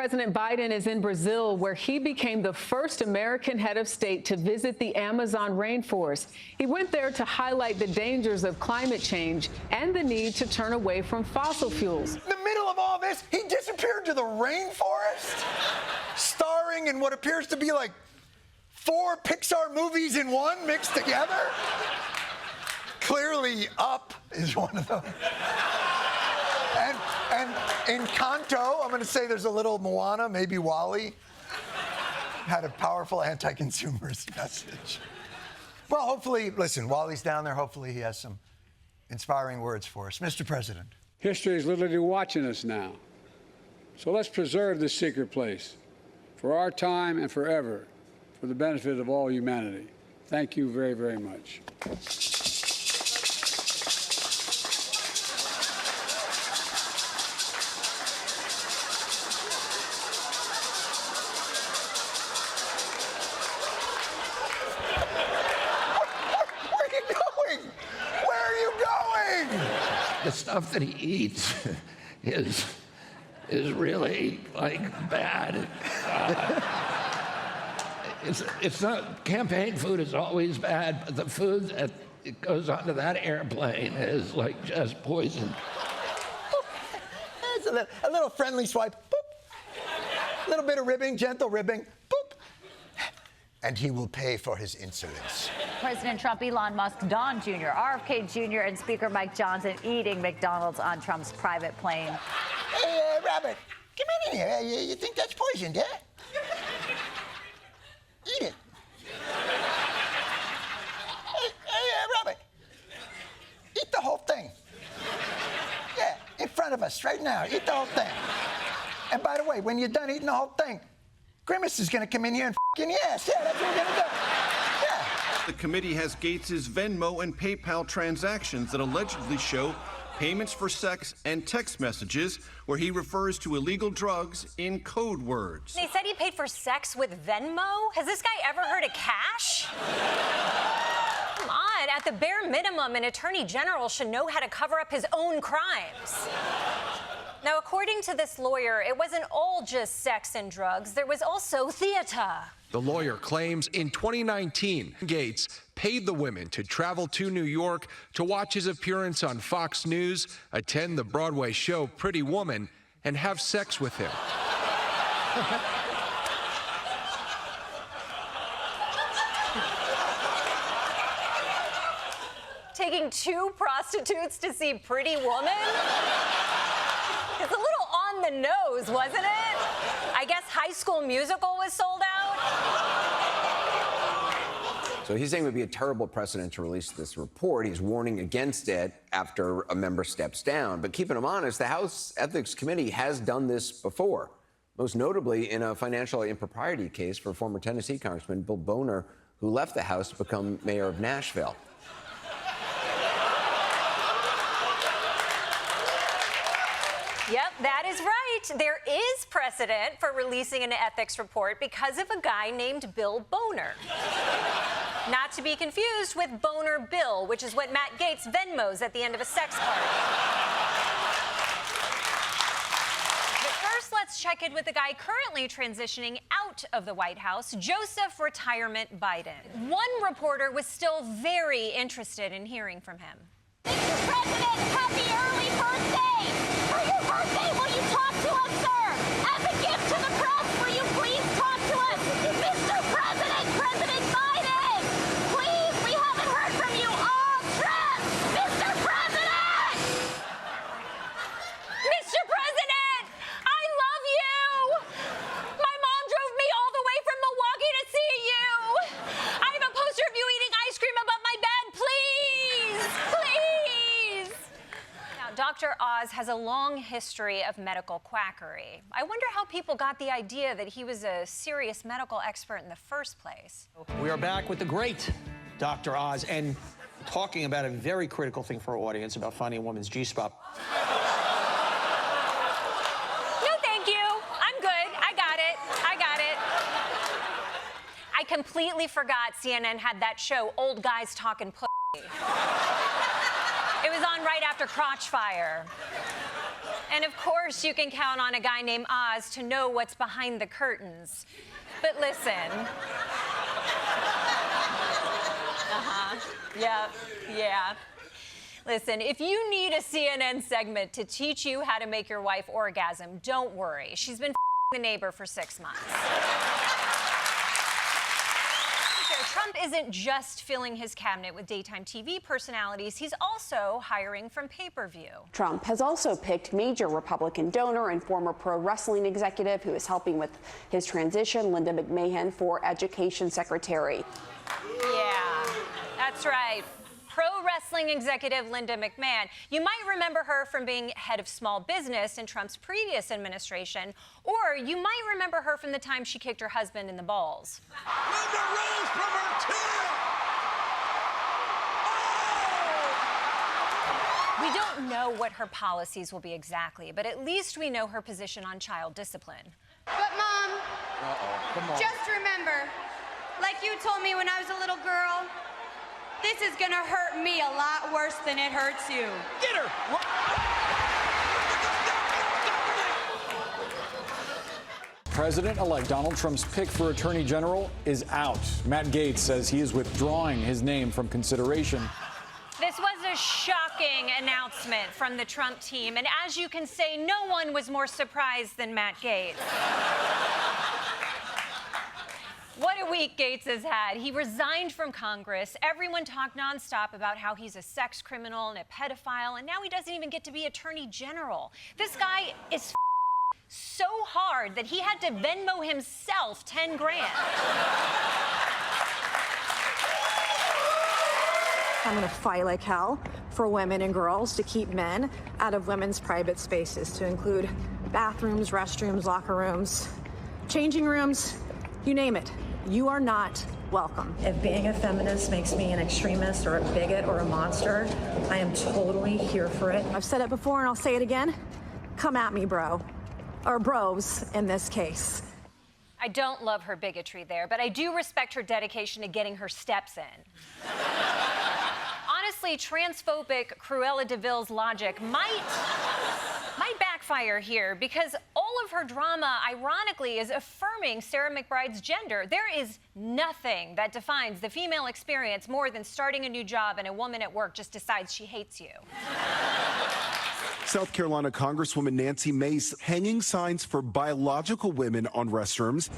President Biden is in Brazil, where he became the first American head of state to visit the Amazon rainforest. He went there to highlight the dangers of climate change and the need to turn away from fossil fuels. In the middle of all this, he disappeared to the rainforest, starring in what appears to be like 4 Pixar movies in one mixed together. Clearly, Up is one of them. And in Kanto, I'm going to say there's a little Moana, maybe Wall-E. Had a powerful anti-consumerist message. Well, hopefully, listen, Wall-E's down there. Hopefully he has some inspiring words for us. Mr. President. History is literally watching us now. So let's preserve this secret place for our time and forever, for the benefit of all humanity. Thank you very, very much. The stuff that he eats is really like bad. It's not, campaign food is always bad, but the food that it goes onto that airplane is like just poison. It's a little friendly swipe. Boop. A little bit of ribbing, gentle ribbing. Boop. And he will pay for his insolence. President Trump, Elon Musk, Don Jr., RFK Jr., and Speaker Mike Johnson eating McDonald's on Trump's private plane. Hey, Robert, come in here. You think that's poisoned, huh? Eat it. Hey, Robert, eat the whole thing. Yeah, in front of us right now. Eat the whole thing. And by the way, when you're done eating the whole thing, Grimace is going to come in here and f***ing yes. Yeah, that's what we're going to do. Yeah. The committee has Gaetz' Venmo and PayPal transactions that allegedly show payments for sex and text messages where he refers to illegal drugs in code words. They said he paid for sex with Venmo? Has this guy ever heard of cash? Come on, at the bare minimum, an attorney general should know how to cover up his own crimes. Now, according to this lawyer, it wasn't all just sex and drugs. There was also theater. The lawyer claims in 2019, Gaetz paid the women to travel to New York to watch his appearance on Fox News, attend the Broadway show Pretty Woman, and have sex with him. Taking 2 prostitutes to see Pretty Woman? It's a little on the nose, wasn't it? I guess High School Musical was sold out. So he's saying it would be a terrible precedent to release this report. He's warning against it after a member steps down. But keeping him honest, the House Ethics Committee has done this before, most notably in a financial impropriety case for former Tennessee Congressman Bill Boner, who left the House to become mayor of Nashville. Yep, that is right. There is precedent for releasing an ethics report because of a guy named Bill Boner. Not to be confused with Boner Bill, which is what Matt Gaetz Venmos at the end of a sex party. But first, let's check in with the guy currently transitioning out of the White House, Joseph Retirement Biden. One reporter was still very interested in hearing from him. Mr. President, happy early birthday! For your birthday, will you talk to us, sir? As a gift to the press, will you please talk to us? Mr. President, President Biden! Please, we haven't heard from you all trip! Mr. President! Mr. President, I love you! My mom drove me all the way from Milwaukee to see you! I have a poster of you eating ice cream above my bed, please! Please! Now, Dr. Oz has a long history of medical quackery. I wonder how people got the idea that he was a serious medical expert in the first place. We are back with the great Dr. Oz and talking about a very critical thing for our audience about finding a woman's G-spot. No, thank you. I'm good. I got it. I completely forgot CNN had that show, Old Guys Talking Pussy. It was on right after Crotch Fire. And of course, you can count on a guy named Oz to know what's behind the curtains. But listen. Yeah. Listen, if you need a CNN segment to teach you how to make your wife orgasm, don't worry. She's been the neighbor for 6 months. Trump isn't just filling his cabinet with daytime TV personalities, he's also hiring from pay-per-view. Trump has also picked major Republican donor and former pro wrestling executive who is helping with his transition, Linda McMahon, for Education Secretary. Yeah, that's right. Pro wrestling executive Linda McMahon. You might remember her from being head of small business in Trump's previous administration, or you might remember her from the time she kicked her husband in the balls. Linda rose from her chair! We don't know what her policies will be exactly, but at least we know her position on child discipline. But, Mom, just remember, like you told me when I was a little girl, this is gonna hurt me a lot worse than it hurts you. Get her! President-elect Donald Trump's pick for Attorney General is out. Matt Gaetz says he is withdrawing his name from consideration. This was a shocking announcement from the Trump team, and as you can say, no one was more surprised than Matt Gaetz. What a week Gaetz has had. He resigned from Congress. Everyone talked nonstop about how he's a sex criminal and a pedophile, and now he doesn't even get to be Attorney General. This guy is so hard that he had to Venmo himself 10 grand. I'm going to fight like hell for women and girls to keep men out of women's private spaces, to include bathrooms, restrooms, locker rooms, changing rooms, you name it. You are not welcome. If being a feminist makes me an extremist or a bigot or a monster, I am totally here for it. I've said it before and I'll say it again. Come at me, bro. Or bros in this case. I don't love her bigotry there, but I do respect her dedication to getting her steps in. Honestly, transphobic Cruella de Vil's logic might backfire here, because all of her drama, ironically, is affirming Sarah McBride's gender. There is nothing that defines the female experience more than starting a new job and a woman at work just decides she hates you. South Carolina Congresswoman Nancy Mace hanging signs for biological women on restrooms.